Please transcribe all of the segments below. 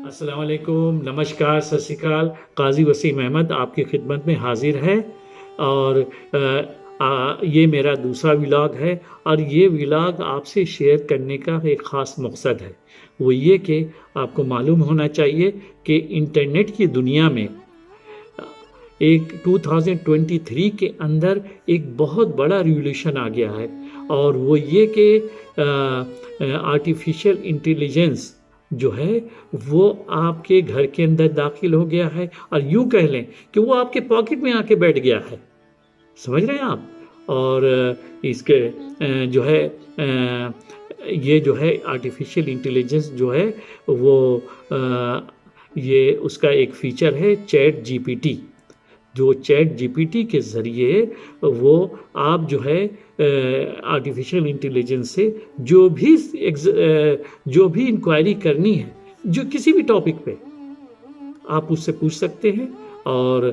अस्सलाम वालेकुम, नमस्कार, सत श्री अकाल। काजी वसीम अहमद आपकी खिदमत में हाजिर है। और ये मेरा दूसरा व्लॉग है और ये व्लॉग आपसे शेयर करने का एक ख़ास मकसद है। वो ये कि आपको मालूम होना चाहिए कि इंटरनेट की दुनिया में एक 2023 के अंदर एक बहुत बड़ा रिवोल्यूशन आ गया है। और वो ये कि आर्टिफिशियल इंटेलिजेंस जो है वो आपके घर के अंदर दाखिल हो गया है और यूं कह लें कि वो आपके पॉकेट में आके बैठ गया है। समझ रहे हैं आप? और इसके जो है ये जो है आर्टिफिशियल इंटेलिजेंस जो है वो ये उसका एक फीचर है चैट जीपीटी। जो चैट जीपीटी के ज़रिए वो आप जो है आर्टिफिशियल इंटेलिजेंस से जो भी इंक्वायरी करनी है, जो किसी भी टॉपिक पे आप उससे पूछ सकते हैं और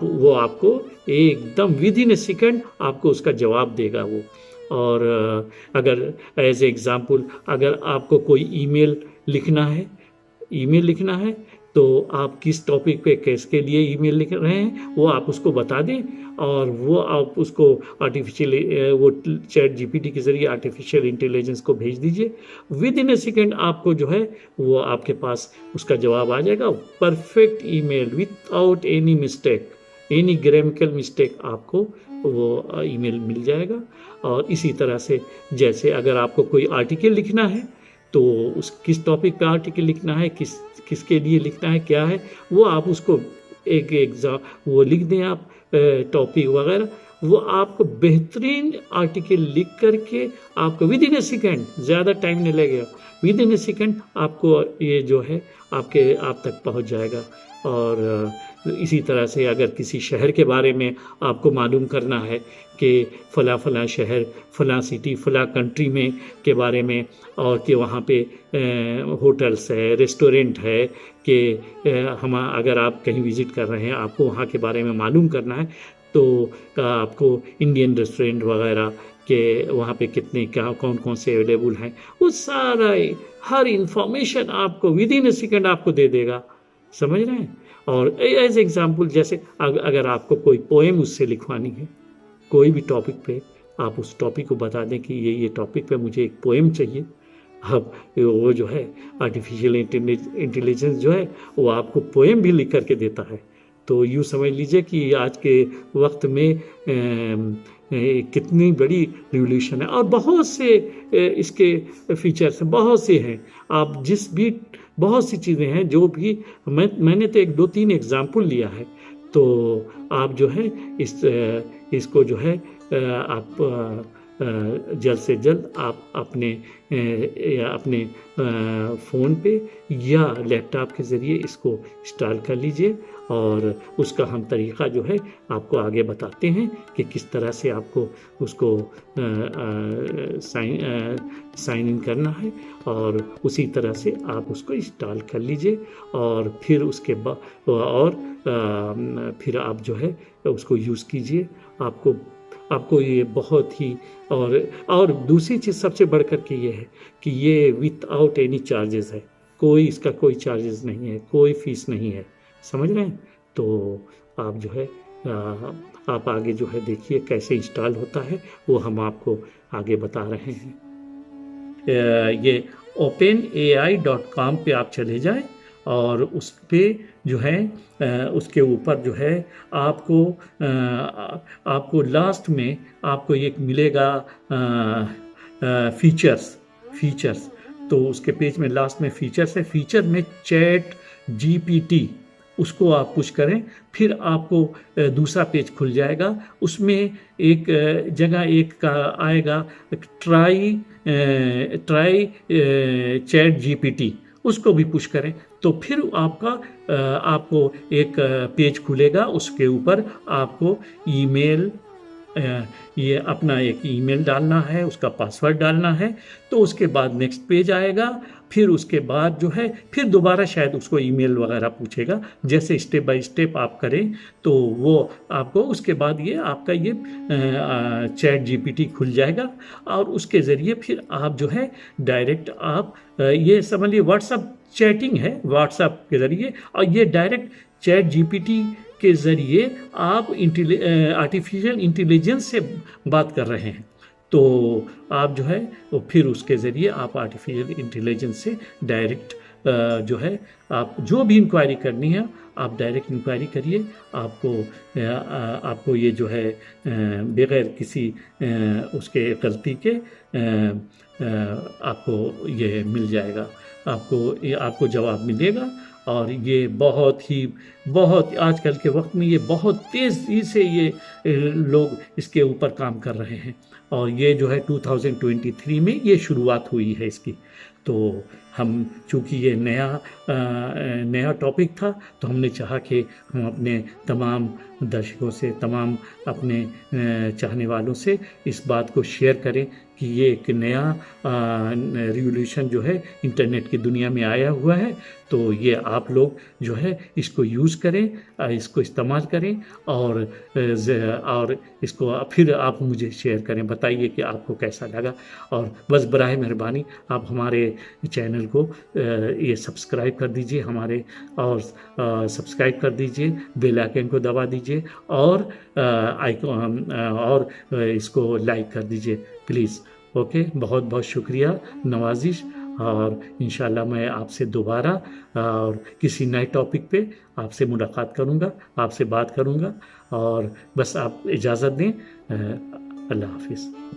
वो आपको एकदम विद इन ए सेकेंड आपको उसका जवाब देगा वो। और अगर एज एग्ज़ाम्पल अगर आपको कोई ईमेल लिखना है तो आप किस टॉपिक पे किसके लिए ईमेल लिख रहे हैं वो आप उसको बता दें और वो आप उसको वो चैट जीपीटी के ज़रिए आर्टिफिशियल इंटेलिजेंस को भेज दीजिए। विद इन ए सेकेंड आपको जो है वो आपके पास उसका जवाब आ जाएगा। Perfect email without any mistake, any grammatical mistake आपको वो ईमेल मिल जाएगा। और इसी तरह से जैसे अगर आपको कोई आर्टिकल लिखना है तो उस किस टॉपिक पे आर्टिकल लिखना है, किसके लिए लिखना है, क्या है, वो आप उसको एक एग्जाम वो लिख दें आप टॉपिक वगैरह, वो आपको बेहतरीन आर्टिकल लिख करके आपको विद इन ए सेकेंड, ज़्यादा टाइम नहीं लगेगा, विद इन ए सेकेंड आपको ये जो है आप तक पहुंच जाएगा। और इसी तरह से अगर किसी शहर के बारे में आपको मालूम करना है कि फ़लाँ शहर, फ़लाँ सिटी, फ़लाँ कंट्री में के बारे में, और कि वहाँ पे होटल्स है, रेस्टोरेंट है, कि अगर आप कहीं विज़िट कर रहे हैं, आपको वहाँ के बारे में मालूम करना है तो आपको इंडियन रेस्टोरेंट वगैरह के वहाँ पे कितने कौन कौन से अवेलेबल हैं, वो सारा हर इंफॉर्मेशन आपको विद इन ए सेकेंड आपको दे देगा। समझ रहे हैं? और एज एग्जाम्पल जैसे अगर आपको कोई पोएम उससे लिखवानी है, कोई भी टॉपिक पे, आप उस टॉपिक को बता दें कि ये टॉपिक पे मुझे एक पोएम चाहिए। अब वो जो है आर्टिफिशियल इंटेलिजेंस जो है वो आपको पोएम भी लिख करके देता है। तो यूँ समझ लीजिए कि आज के वक्त में कितनी बड़ी रिवोल्यूशन है। और बहुत से इसके फीचर्स बहुत से हैं। आप बहुत सी चीज़ें हैं जो भी मैंने तो 1-2-3 एग्जाम्पल लिया है। तो आप जो है इसको जो है आप जल्द से जल्द आप अपने फ़ोन पे या लैपटॉप के ज़रिए इसको इंस्टॉल कर लीजिए और उसका हम तरीक़ा जो है आपको आगे बताते हैं कि किस तरह से आपको उसको साइन इन करना है। और उसी तरह से आप उसको इंस्टॉल कर लीजिए और फिर उसके बाद फिर आप जो है उसको यूज़ कीजिए। आपको ये बहुत ही और दूसरी चीज़ सबसे बढ़कर के ये है कि ये विदाउट एनी चार्जेस है। इसका कोई चार्जेस नहीं है, कोई फीस नहीं है। समझ रहे हैं? तो आप जो है आप आगे जो है देखिए कैसे इंस्टॉल होता है, वो हम आपको आगे बता रहे हैं। ये openai.com पे आप चले जाएं और उस पे जो है उसके ऊपर जो है आपको लास्ट में आपको एक मिलेगा फीचर्स। तो उसके पेज में लास्ट में फीचर्स है। फीचर में चैट जीपीटी उसको आप पुश करें, फिर आपको दूसरा पेज खुल जाएगा। उसमें एक जगह का आएगा ट्राई चैट जीपीटी, उसको भी पुश करें तो फिर आपको एक पेज खुलेगा। उसके ऊपर आपको ईमेल ये अपना एक ईमेल डालना है, उसका पासवर्ड डालना है, तो उसके बाद नेक्स्ट पेज आएगा। फिर उसके बाद जो है फिर दोबारा शायद उसको ईमेल वगैरह पूछेगा। जैसे स्टेप बाय स्टेप आप करें तो वो आपको उसके बाद ये आपका ये चैट जीपीटी खुल जाएगा, और उसके ज़रिए फिर आप जो है डायरेक्ट आप ये समझ लीजिए व्हाट्सअप चैटिंग है व्हाट्सअप के ज़रिए, और ये डायरेक्ट चैट जीपीटी के ज़रिए आप आर्टिफिशियल इंटेलिजेंस से बात कर रहे हैं। तो आप जो है वो फिर उसके ज़रिए आप आर्टिफिशियल इंटेलिजेंस से डायरेक्ट जो है आप जो भी इंक्वायरी करनी है आप डायरेक्ट इंक्वायरी करिए। आपको ये जो है बगैर किसी उसके गलती के आपको ये मिल जाएगा, आपको जवाब मिलेगा। और ये बहुत आजकल के वक्त में ये बहुत तेज़ी से ये लोग इसके ऊपर काम कर रहे हैं, और ये जो है 2023 में ये शुरुआत हुई है इसकी। तो हम चूँकि ये नया टॉपिक था, तो हमने चाहा कि हम अपने तमाम दर्शकों से, तमाम अपने चाहने वालों से इस बात को शेयर करें कि ये एक नया रिवोल्यूशन जो है इंटरनेट की दुनिया में आया हुआ है। तो ये आप लोग जो है इसको यूज़ करें, इसको इस्तेमाल करें, और इसको फिर आप मुझे शेयर करें, बताइए कि आपको कैसा लगा। और बस बराए मेहरबानी आप हमारे चैनल को ये सब्सक्राइब कर दीजिए हमारे, और सब्सक्राइब कर दीजिए, बेल आइकन को दबा दीजिए, और इसको लाइक कर दीजिए प्लीज़। ओके, बहुत बहुत शुक्रिया, नवाजिश। और इंशाल्लाह मैं आपसे दोबारा और किसी नए टॉपिक पे आपसे मुलाकात करूँगा, आपसे बात करूँगा। और बस आप इजाज़त दें। अल्लाह हाफिज़।